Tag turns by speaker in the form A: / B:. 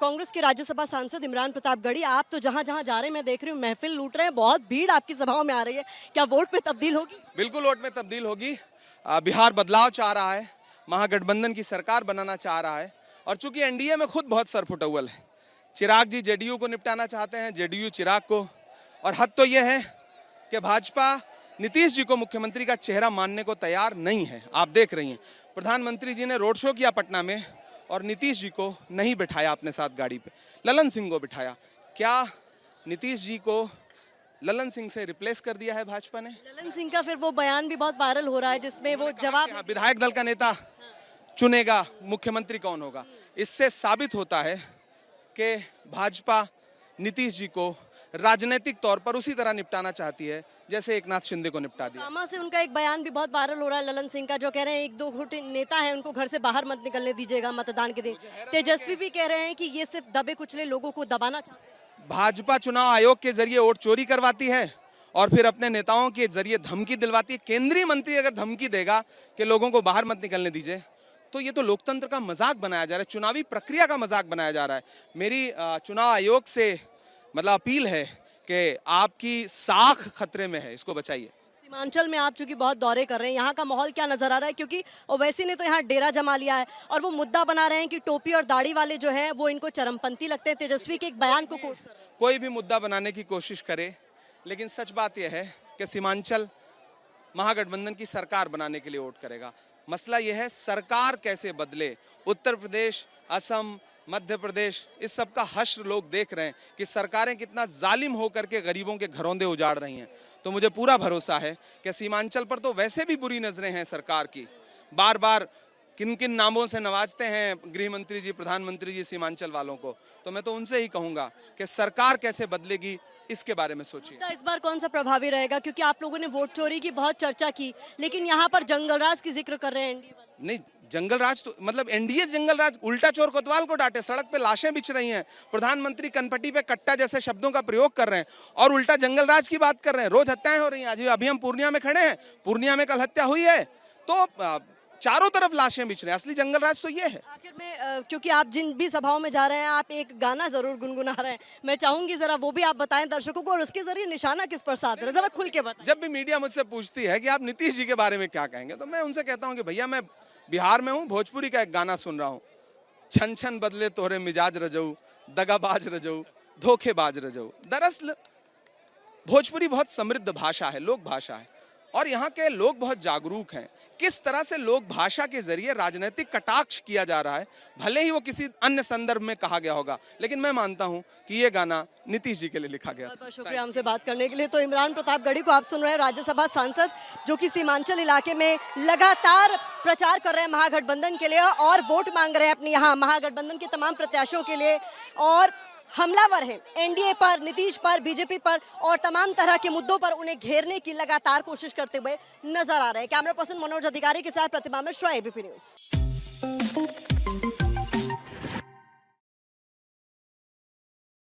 A: कांग्रेस के राज्यसभा सांसद इमरान प्रतापगढ़ी, आप तो जहां जहां जा रहे हैं मैं देख रही हूँ महफिल लूट रहे हैं, बहुत भीड़ आपकी सभाओं में आ रही है, क्या वोट में तब्दील होगी?
B: बिल्कुल वोट में तब्दील होगी। बिहार बदलाव चाह रहा है, महागठबंधन की सरकार बनाना चाह रहा है और चूंकि एनडीए में खुद बहुत सरफुटौल है। चिराग जी जेडीयू को निपटाना चाहते हैं, जेडीयू चिराग को, और हद तो यह है कि भाजपा नीतीश जी को मुख्यमंत्री का चेहरा मानने को तैयार नहीं है। आप देख रही हैं प्रधानमंत्री जी ने रोड शो किया पटना में और नीतीश जी को नहीं बिठाया अपने साथ गाड़ी पे, ललन सिंह को बिठाया। क्या नीतीश जी को ललन सिंह से रिप्लेस कर दिया है भाजपा ने?
A: ललन सिंह का फिर वो बयान भी बहुत वायरल हो रहा है जिसमें वो जवाब
B: विधायक दल का नेता चुनेगा मुख्यमंत्री कौन होगा। इससे साबित होता है कि भाजपा नीतीश जी को राजनीतिक तौर पर उसी तरह निपटाना चाहती है जैसे एकनाथ शिंदे को निपटा दिया।
A: कामा से उनका एक बयान भी बहुत वायरल हो रहा है ललन सिंह का, जो कह रहे हैं एक दो घुट नेता है उनको घर से बाहर मत निकलने दीजिएगा मतदान के दिन। तेजस्वी भी कह रहे हैं कि ये सिर्फ दबे कुचले लोगों को दबाना चाहते हैं।
B: भाजपा चुनाव आयोग के जरिए वोट चोरी करवाती है और फिर अपने नेताओं के जरिए धमकी दिलवाती है। केंद्रीय मंत्री अगर धमकी देगा कि लोगों को बाहर मत निकलने दीजिए तो ये तो लोकतंत्र का मजाक बनाया जा रहा है, चुनावी प्रक्रिया का मजाक बनाया जा रहा है। मेरी चुनाव आयोग से मतलब अपील है कि आपकी साख खतरे में है, इसको बचाइए।
A: सीमांचल में आप चूंकि बहुत दौरे कर रहे हैं, यहाँ का माहौल क्या नजर आ रहा है? क्योंकि ओवैसी ने तो यहाँ डेरा जमा लिया है और वो मुद्दा बना रहे हैं कि टोपी और दाढ़ी वाले जो हैं वो इनको चरमपंथी लगते हैं। तेजस्वी के एक बयान को कोट कर रहे हैं।
B: कोई भी मुद्दा बनाने की कोशिश करे, लेकिन सच बात यह है कि सीमांचल महागठबंधन की सरकार बनाने के लिए वोट करेगा। मसला यह है सरकार कैसे बदले। उत्तर प्रदेश, असम, मध्य प्रदेश, इस सब का हश्र लोग देख रहे हैं कि सरकारें कितना जालिम होकर के गरीबों के घरौंदे उजाड़ रही हैं। तो मुझे पूरा भरोसा है कि सीमांचल पर तो वैसे भी बुरी नजरें हैं सरकार की। बार बार किन किन नामों से नवाजते हैं गृह मंत्री जी, प्रधानमंत्री जी सीमांचल वालों को। तो मैं तो उनसे ही कहूंगा कि सरकार कैसे बदलेगी इसके बारे में सोचिए।
A: इस बार कौन सा प्रभावी रहेगा? क्योंकि आप लोगों ने वोट चोरी की बहुत चर्चा की, लेकिन यहाँ पर जंगलराज की जिक्र कर रहे हैं एनडीए वाले।
B: नहीं, जंगल राज तो मतलब एनडीए जंगल राज, उल्टा चोर कोतवाल को डांटे, सड़क पे लाशें बिछ रही हैं, प्रधानमंत्री कनपट्टी पे कट्टा जैसे शब्दों का प्रयोग कर रहे हैं और उल्टा जंगल राज की बात कर रहे हैं। रोज हत्याएं हो रही हैं। अभी हम पूर्णिया में खड़े हैं, पूर्णिया में कल हत्या हुई है, तो चारों तरफ लाशें बिछ रहे हैं। असली जंगल राज तो ये है।
A: आखिर में क्योंकि आप जिन भी सभाओं में जा रहे हैं आप एक गाना जरूर गुनगुना रहे हैं, मैं चाहूंगी जरा वो भी आप बताएं दर्शकों को और उसके जरिए निशाना किस पर साध रहे हैं, जरा खुल के बताएं।
B: जब भी मीडिया मुझसे पूछती है कि आप नीतीश जी के बारे में क्या कहेंगे, तो मैं उनसे कहता हूँ कि भैया मैं बिहार में हूँ, भोजपुरी का एक गाना सुन रहा हूँ। छन छन बदले तोहरे मिजाज रजऊ, दगाबाज रजऊ, धोखेबाज रजऊ। दरअसल भोजपुरी बहुत समृद्ध भाषा है, लोक भाषा है और यहाँ के लोग बहुत जागरूक हैं। किस तरह से लोक भाषा के जरिए राजनीतिक कटाक्ष किया जा रहा है, भले ही वो किसी अन्य संदर्भ में कहा गया होगा, लेकिन मैं मानता हूँ कि ये गाना नीतीश जी के लिए लिखा गया।
A: बहुत शुक्रिया हमसे बात करने के लिए। तो इमरान प्रतापगढ़ी को आप सुन रहे हैं, राज्यसभा सांसद जो कि सीमांचल इलाके में लगातार प्रचार कर रहे हैं महागठबंधन के लिए और वोट मांग रहे हैं अपने यहाँ महागठबंधन के तमाम प्रत्याशियों के लिए, और हमलावर हैं एनडीए पर, नीतीश पर, बीजेपी पर और तमाम तरह के मुद्दों पर उन्हें घेरने की लगातार कोशिश करते हुए नजर आ रहे हैं। कैमरा पर्सन मनोज अधिकारी के साथ प्रतिमा मिश्रा, एबीपी न्यूज।